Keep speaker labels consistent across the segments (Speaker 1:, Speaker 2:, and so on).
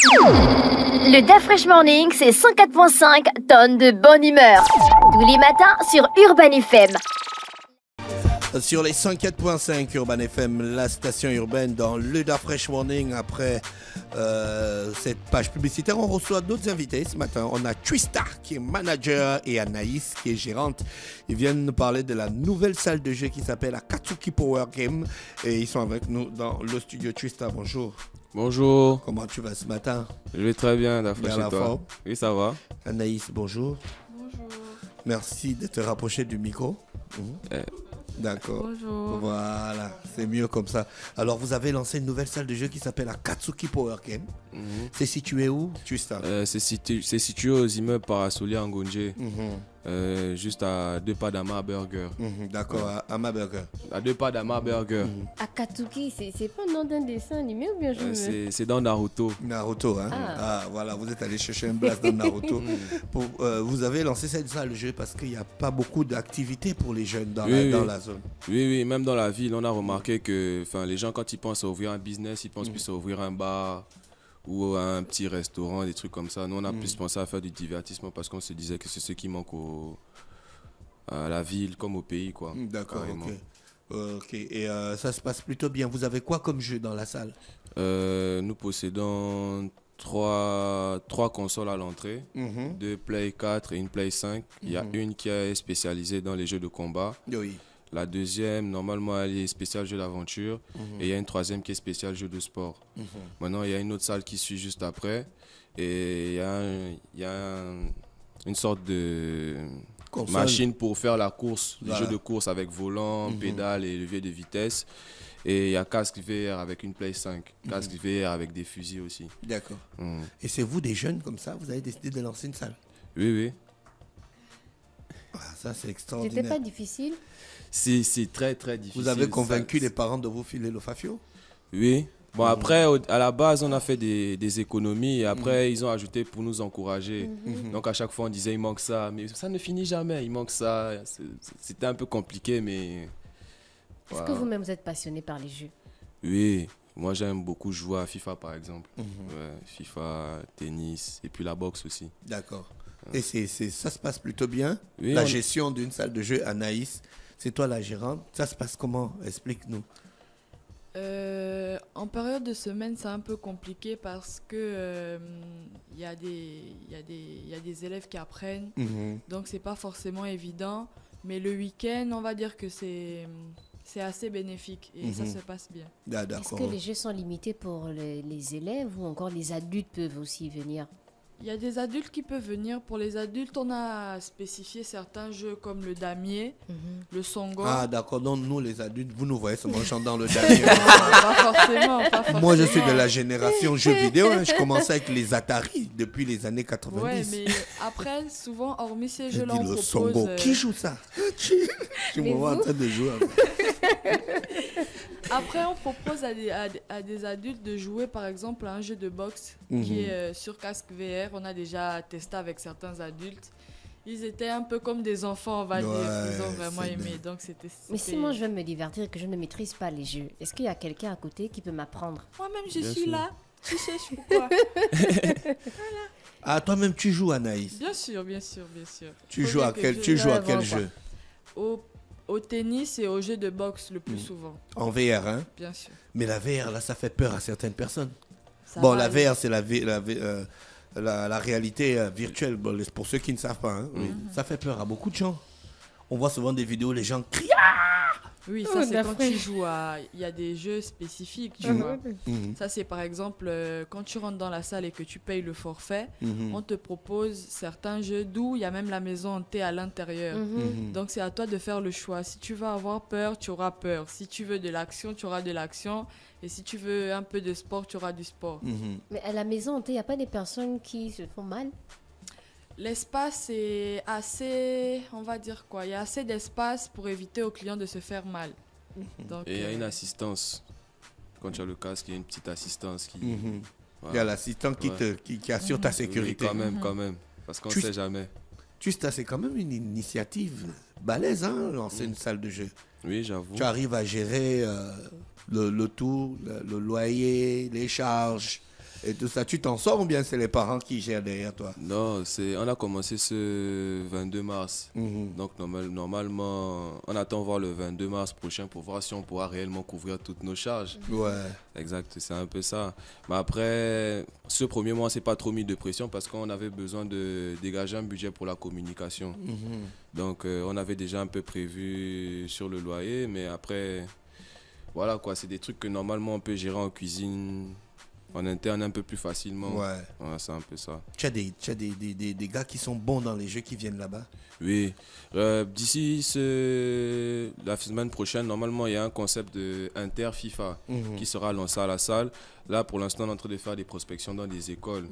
Speaker 1: Le Da Fresh Morning, c'est 104.5 tonnes de bonne humeur. Tous les matins sur Urban FM.
Speaker 2: Sur les 104.5 Urban FM, la station urbaine dans le Da Fresh Morning. Après cette page publicitaire, on reçoit d'autres invités ce matin. On a Twista qui est manager et Anaïs qui est gérante. Ils viennent nous parler de la nouvelle salle de jeu qui s'appelle Akatsuki Power Game. Et ils sont avec nous dans le studio. Twista, bonjour.
Speaker 3: Bonjour.
Speaker 2: Comment tu vas ce matin?
Speaker 3: Je vais très bien, Da Fresh,
Speaker 2: Bien
Speaker 3: et toi?
Speaker 2: forme.
Speaker 3: Oui, ça va.
Speaker 2: Anaïs, bonjour.
Speaker 4: Bonjour.
Speaker 2: Merci de te rapprocher du micro. D'accord.
Speaker 4: Bonjour.
Speaker 2: Voilà, c'est mieux comme ça. Alors, vous avez lancé une nouvelle salle de jeu qui s'appelle Akatsuki Power Game. C'est situé où, Twista?
Speaker 3: C'est situé aux immeubles Parasoli en Gonje, juste à 2 pas d'Ama Burger.
Speaker 2: D'accord, à Ama Burger.
Speaker 3: À 2 pas d'Ama Burger.
Speaker 5: Akatsuki, c'est pas le nom d'un dessin animé ou bien je me...
Speaker 3: C'est dans Naruto.
Speaker 2: Naruto, hein? Voilà, vous êtes allé chercher un blast dans Naruto. Vous avez lancé cette salle de jeu parce qu'il n'y a pas beaucoup d'activités pour les jeunes dans la zone.
Speaker 3: Oui, même dans la ville, on a remarqué que les gens, quand ils pensent à ouvrir un business, ils pensent plus à ouvrir un bar ou un petit restaurant, des trucs comme ça. Nous, on a plus pensé à faire du divertissement parce qu'on se disait que c'est ce qui manque à la ville comme au pays, quoi.
Speaker 2: D'accord,
Speaker 3: carrément.
Speaker 2: ok. Et ça se passe plutôt bien. Vous avez quoi comme jeu dans la salle?
Speaker 3: Nous possédons trois consoles à l'entrée, 2 Play 4 et une Play 5. Il y a une qui est spécialisée dans les jeux de combat.
Speaker 2: Oui.
Speaker 3: La deuxième, normalement, elle est spéciale jeu d'aventure. Et il y a une troisième qui est spéciale jeu de sport. Maintenant, il y a une autre salle qui suit juste après. Et il y a une sorte de
Speaker 2: Console.
Speaker 3: machine pour faire la course, les
Speaker 2: Voilà.
Speaker 3: jeux de course avec volant, pédale et levier de vitesse. Et il y a casque VR avec une Play 5, casque VR avec des fusils aussi.
Speaker 2: D'accord. Et c'est vous, des jeunes comme ça, vous avez décidé de lancer une salle?
Speaker 3: Oui.
Speaker 2: Ça, c'est
Speaker 5: C'était
Speaker 2: extraordinaire.
Speaker 5: pas difficile?
Speaker 3: C'est très très difficile.
Speaker 2: Vous avez convaincu les parents de vous filer le Fafio?
Speaker 3: Oui. Bon, après, à la base, on a fait des économies et après, ils ont ajouté pour nous encourager. Donc, à chaque fois, on disait, il manque ça. Mais ça ne finit jamais, il manque ça. C'était un peu compliqué, mais...
Speaker 5: Est-ce que vous-même vous êtes passionné par les jeux?
Speaker 3: Oui, moi, j'aime beaucoup jouer à FIFA, par exemple. FIFA, tennis et puis la boxe aussi.
Speaker 2: D'accord. Et ça se passe plutôt bien?
Speaker 3: Oui,
Speaker 2: La gestion d'une salle de jeu, Anaïs, c'est toi la gérante. Ça se passe comment? Explique-nous.
Speaker 4: En période de semaine, c'est un peu compliqué parce que y a des élèves qui apprennent, donc c'est pas forcément évident. Mais le week-end, on va dire que c'est assez bénéfique et ça se passe bien.
Speaker 2: Ah,
Speaker 5: Est-ce
Speaker 2: d'accord.
Speaker 5: que les jeux sont limités pour les élèves ou encore les adultes peuvent aussi venir?
Speaker 4: Il y a des adultes qui peuvent venir. Pour les adultes, on a spécifié certains jeux comme le damier, le songo.
Speaker 2: Ah, d'accord. Donc, nous, les adultes, vous nous voyez seulement chanter dans le dernier.
Speaker 4: Pas forcément.
Speaker 2: Moi, je suis de la génération jeux vidéo. Je commençais avec les Atari depuis les années 90.
Speaker 4: Ouais, mais après, souvent, hormis ces
Speaker 2: J'ai
Speaker 4: jeux-là,
Speaker 2: dit
Speaker 4: on
Speaker 2: le
Speaker 4: propose...
Speaker 2: songo. Qui joue ça? Je me vois en train de jouer.
Speaker 4: Après, on propose à des adultes de jouer, par exemple, à un jeu de boxe qui est sur casque VR. On a déjà testé avec certains adultes. Ils étaient un peu comme des enfants, on va dire. Ils ont vraiment
Speaker 2: c'est
Speaker 4: aimé.
Speaker 2: bien.
Speaker 4: Donc, c'était...
Speaker 5: Mais si moi je veux me divertir et que je ne maîtrise pas les jeux, est-ce qu'il y a quelqu'un à côté qui peut m'apprendre?
Speaker 4: Moi-même, je
Speaker 3: Bien
Speaker 4: suis
Speaker 3: sûr.
Speaker 4: là. Tu sais pourquoi?
Speaker 2: Ah, toi-même, tu joues, Anaïs.
Speaker 4: Bien sûr.
Speaker 2: Tu
Speaker 4: Faut
Speaker 2: joues
Speaker 4: dire
Speaker 2: à
Speaker 4: que
Speaker 2: quel,
Speaker 4: je-
Speaker 2: tu joues à
Speaker 5: Ouais,
Speaker 2: quel
Speaker 5: bon,
Speaker 2: jeu?
Speaker 4: Au tennis et au jeu de boxe le plus souvent,
Speaker 2: En VR, hein?
Speaker 4: bien sûr.
Speaker 2: Mais la VR, là, ça fait peur à certaines personnes.
Speaker 4: Ça
Speaker 2: Bon,
Speaker 4: va
Speaker 2: la
Speaker 4: aller.
Speaker 2: VR, c'est la réalité virtuelle. Bon, pour ceux qui ne savent pas, hein, oui. Ça fait peur à beaucoup de gens. On voit souvent des vidéos, les gens crient.
Speaker 4: Oui,
Speaker 5: Oh,
Speaker 4: ça c'est quand
Speaker 5: d'après.
Speaker 4: tu joues à... Il y a des jeux spécifiques, tu vois. Ça c'est par exemple quand tu rentres dans la salle et que tu payes le forfait, on te propose certains jeux d'où il y a même la maison hantée à l'intérieur. Donc c'est à toi de faire le choix. Si tu veux avoir peur, tu auras peur. Si tu veux de l'action, tu auras de l'action. Et si tu veux un peu de sport, tu auras du sport.
Speaker 5: Mais à la maison, il n'y a pas des personnes qui se font mal?
Speaker 4: L'espace est assez, on va dire quoi, il y a assez d'espace pour éviter aux clients de se faire mal. Donc,
Speaker 3: Et il y a une assistance. Quand tu as le casque, il y a une petite assistance qui...
Speaker 2: Il y a l'assistant qui assure ta sécurité.
Speaker 3: Oui, quand même. Parce qu'on ne
Speaker 2: Tu-
Speaker 3: sait jamais.
Speaker 2: Juste, c'est quand même une initiative balèze, hein, lancer une salle de jeu.
Speaker 3: Oui, j'avoue.
Speaker 2: Tu arrives à gérer le tout, le loyer, les charges, et tout ça. Tu t'en sors ou bien c'est les parents qui gèrent derrière toi?
Speaker 3: Non, on a commencé ce 22 mars. Donc normalement, on attend voir le 22 mars prochain pour voir si on pourra réellement couvrir toutes nos charges.
Speaker 2: Ouais.
Speaker 3: Exact, c'est un peu ça. Mais après, ce premier mois, on s'est pas trop mis de pression parce qu'on avait besoin de dégager un budget pour la communication. Donc on avait déjà un peu prévu sur le loyer, mais après, voilà quoi, c'est des trucs que normalement on peut gérer en cuisine, en interne un peu plus facilement.
Speaker 2: Ouais.
Speaker 3: C'est un peu ça.
Speaker 2: Tu as des gars qui sont bons dans les jeux qui viennent là-bas?
Speaker 3: Oui. D'ici la semaine prochaine, normalement, il y a un concept de Inter-FIFA qui sera lancé à la salle. Là, pour l'instant, on est en train de faire des prospections dans des écoles.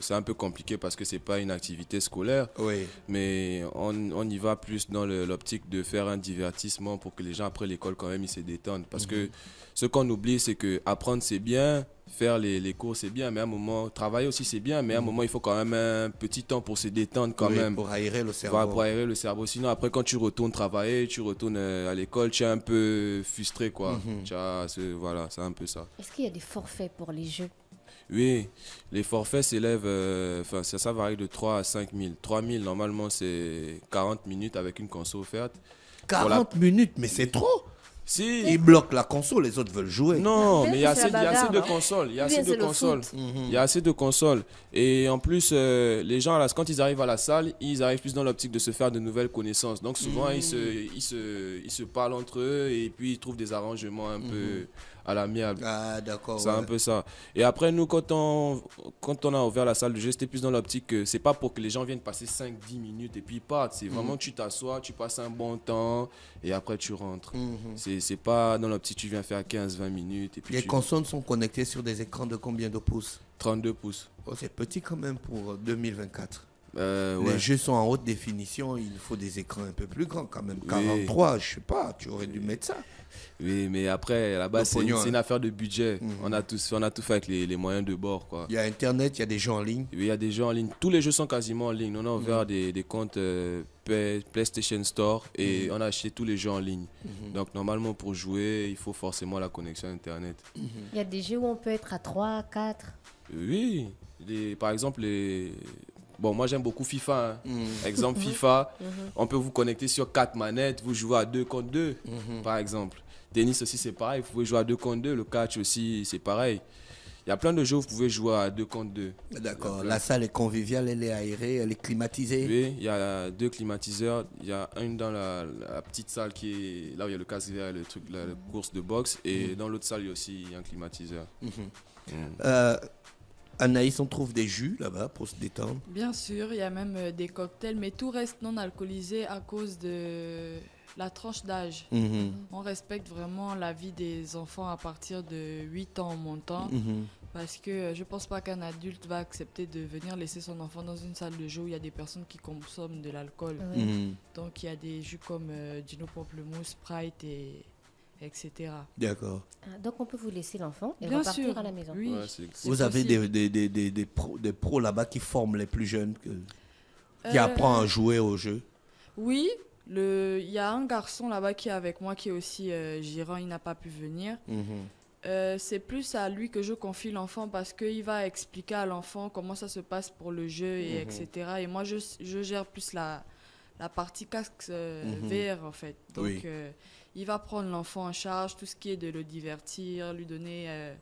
Speaker 3: C'est un peu compliqué parce que ce n'est pas une activité scolaire.
Speaker 2: Oui.
Speaker 3: Mais on y va plus dans l'optique de faire un divertissement pour que les gens, après l'école, quand même, ils se détendent. Parce que ce qu'on oublie, c'est que apprendre, c'est bien. Faire les cours, c'est bien, mais à un moment, travailler aussi, c'est bien, mais à un moment, il faut quand même un petit temps pour se détendre quand même.
Speaker 2: Pour aérer le cerveau.
Speaker 3: Pour aérer le cerveau. Sinon, après, quand tu retournes travailler, tu retournes à l'école, tu es un peu frustré, quoi. Voilà, c'est un peu ça.
Speaker 5: Est-ce qu'il y a des forfaits pour les jeux?
Speaker 3: Oui, les forfaits s'élèvent, ça varie de 3 à 5 000. 3 000, normalement, c'est 40 minutes avec une console offerte.
Speaker 2: 40 minutes, mais c'est trop!
Speaker 3: Si.
Speaker 2: Ils bloquent la console, les autres veulent jouer.
Speaker 3: Non, mais il y a
Speaker 5: c'est
Speaker 3: assez,
Speaker 5: la
Speaker 3: il y a assez
Speaker 5: bagarre,
Speaker 3: de
Speaker 5: non?
Speaker 3: consoles. Il y a
Speaker 5: Ou
Speaker 3: assez
Speaker 5: bien
Speaker 3: de
Speaker 5: c'est le
Speaker 3: consoles.
Speaker 5: foot.
Speaker 3: Il y a assez de consoles. Et en plus, les gens, quand ils arrivent à la salle, ils arrivent plus dans l'optique de se faire de nouvelles connaissances. Donc souvent, ils se parlent entre eux et puis ils trouvent des arrangements un peu à l'amiable.
Speaker 2: Ah, d'accord.
Speaker 3: C'est un peu ça. Et après, nous, quand on a ouvert la salle de jeu, c'était plus dans l'optique que c'est pas pour que les gens viennent passer 5-10 minutes et puis ils partent. C'est vraiment tu t'assois, tu passes un bon temps et après tu rentres. C'est pas dans l'optique tu viens faire 15-20 minutes. Et puis
Speaker 2: Les consoles sont connectées sur des écrans de combien de pouces?
Speaker 3: 32 pouces.
Speaker 2: Oh, c'est petit quand même pour 2024.
Speaker 3: Ouais.
Speaker 2: Les jeux sont en haute définition, il faut des écrans un peu plus grands quand même. 43, je sais pas, tu aurais dû mettre ça.
Speaker 3: Oui, mais après, là-bas, c'est une affaire de budget. On a tout fait avec les moyens de bord, quoi.
Speaker 2: Il y a Internet, il y a des jeux en ligne.
Speaker 3: Oui, il y a des jeux en ligne. Tous les jeux sont quasiment en ligne. On a ouvert des comptes PlayStation Store et on a acheté tous les jeux en ligne. Donc, normalement, pour jouer, il faut forcément la connexion Internet.
Speaker 5: Il y a des jeux où on peut être à 3, 4.
Speaker 3: Oui. Par exemple, bon, moi j'aime beaucoup FIFA. Exemple, FIFA, on peut vous connecter sur 4 manettes, vous jouez à 2 contre 2, par exemple. Tennis aussi, c'est pareil, vous pouvez jouer à 2 contre 2. Le catch aussi, c'est pareil. Il y a plein de jeux où vous pouvez jouer à 2 contre 2.
Speaker 2: D'accord. La salle est conviviale, elle est aérée, elle est climatisée.
Speaker 3: Oui, il y a 2 climatiseurs. Il y a une dans la petite salle qui est là où il y a le casque vert et le truc, la course de boxe. Et dans l'autre salle, il y a aussi un climatiseur.
Speaker 2: Anaïs, on trouve des jus là-bas pour se détendre?
Speaker 4: Bien sûr, il y a même des cocktails, mais tout reste non alcoolisé à cause de la tranche d'âge. On respecte vraiment la vie des enfants à partir de 8 ans en montant. Parce que je pense pas qu'un adulte va accepter de venir laisser son enfant dans une salle de jeu où il y a des personnes qui consomment de l'alcool. Donc il y a des jus comme Gino Pamplemousse, Sprite etc.
Speaker 2: D'accord.
Speaker 5: Donc on peut vous laisser l'enfant et
Speaker 4: Bien
Speaker 5: repartir
Speaker 4: sûr,
Speaker 5: à la maison.
Speaker 4: oui.
Speaker 3: Ouais,
Speaker 2: Vous avez des pros là-bas qui forment les plus jeunes, qui apprennent à jouer au jeu?
Speaker 4: Oui, il y a un garçon là-bas qui est avec moi qui est aussi gérant, il n'a pas pu venir. C'est plus à lui que je confie l'enfant parce qu'il va expliquer à l'enfant comment ça se passe pour le jeu, etc. Et moi, je gère plus la partie casque VR, en fait. Donc, il va prendre l'enfant en charge, tout ce qui est de le divertir, lui donner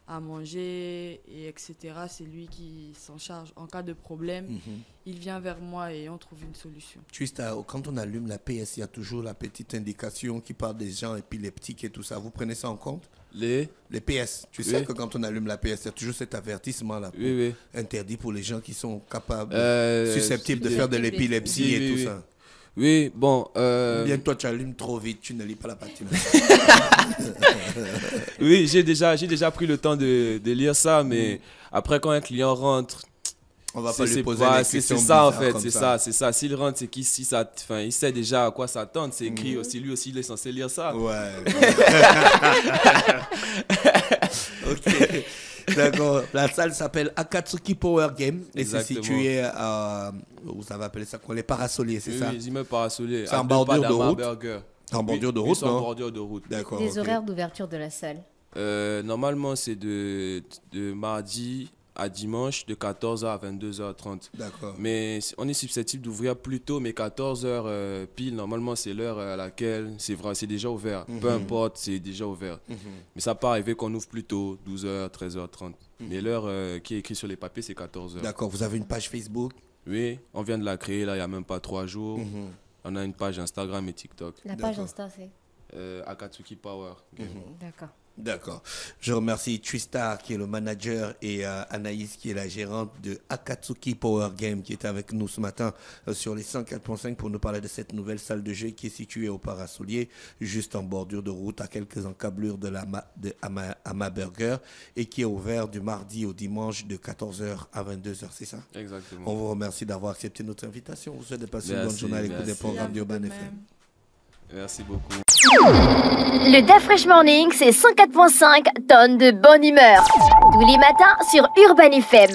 Speaker 4: à manger, et etc. C'est lui qui s'en charge. En cas de problème, il vient vers moi et on trouve une solution.
Speaker 2: Juste quand on allume la PS, il y a toujours la petite indication qui parle des gens épileptiques et tout ça. Vous prenez ça en compte? Les PS. Tu sais que quand on allume la PS, il y a toujours cet avertissement-là. Interdit pour les gens qui sont capables, susceptibles de faire de l'épilepsie et tout ça.
Speaker 3: Oui, bon.
Speaker 2: Ou bien toi, tu allumes trop vite, tu ne lis pas la partie.
Speaker 3: Oui, j'ai déjà pris le temps de lire ça, mais après, quand un client rentre,
Speaker 2: on va pas lui poser des questions.
Speaker 3: C'est ça en fait, c'est ça. S'il rentre, c'est qu'il il sait déjà à quoi s'attendre. C'est écrit aussi, lui aussi, il est censé lire ça.
Speaker 2: Ouais. Ok. D'accord. La salle s'appelle Akatsuki Power Game et c'est situé à, vous avez appelé ça quoi, les Parasoliers, c'est ça?
Speaker 3: Oui, les immeubles Parasoliers.
Speaker 2: C'est en bordure de route.
Speaker 3: Burger.
Speaker 2: En bordure de route,
Speaker 3: non?
Speaker 2: en
Speaker 3: bordure de route.
Speaker 2: D'accord.
Speaker 5: Les horaires d'ouverture de la salle?
Speaker 3: Normalement, c'est de mardi à dimanche, de 14h à 22h30.
Speaker 2: D'accord.
Speaker 3: Mais on est susceptible d'ouvrir plus tôt, mais 14h pile, normalement, c'est l'heure à laquelle c'est vrai, c'est déjà ouvert. Peu importe, c'est déjà ouvert. Mais ça peut arriver qu'on ouvre plus tôt, 12h, 13h30. Mais l'heure qui est écrite sur les papiers, c'est 14h.
Speaker 2: D'accord. Vous avez une page Facebook?
Speaker 3: Oui, on vient de la créer, là, il n'y a même pas 3 jours. On a une page Instagram et TikTok.
Speaker 5: La page Insta, c'est
Speaker 3: Akatsuki Power.
Speaker 5: D'accord.
Speaker 2: D'accord. Je remercie Tristar qui est le manager et Anaïs qui est la gérante de Akatsuki Power Game qui est avec nous ce matin sur les 104.5 pour nous parler de cette nouvelle salle de jeu qui est située au Parasolier, juste en bordure de route à quelques encablures de Ama Burger et qui est ouvert du mardi au dimanche de 14h à 22h, c'est ça?
Speaker 3: Exactement.
Speaker 2: On vous remercie d'avoir accepté notre invitation. On vous souhaite de passer une bonne journée à l'écoute des programmes d'Urban FM.
Speaker 3: Merci beaucoup.
Speaker 1: Le Da Fresh Morning, c'est 104.5 tonnes de bonne humeur. Tous les matins sur Urban FM.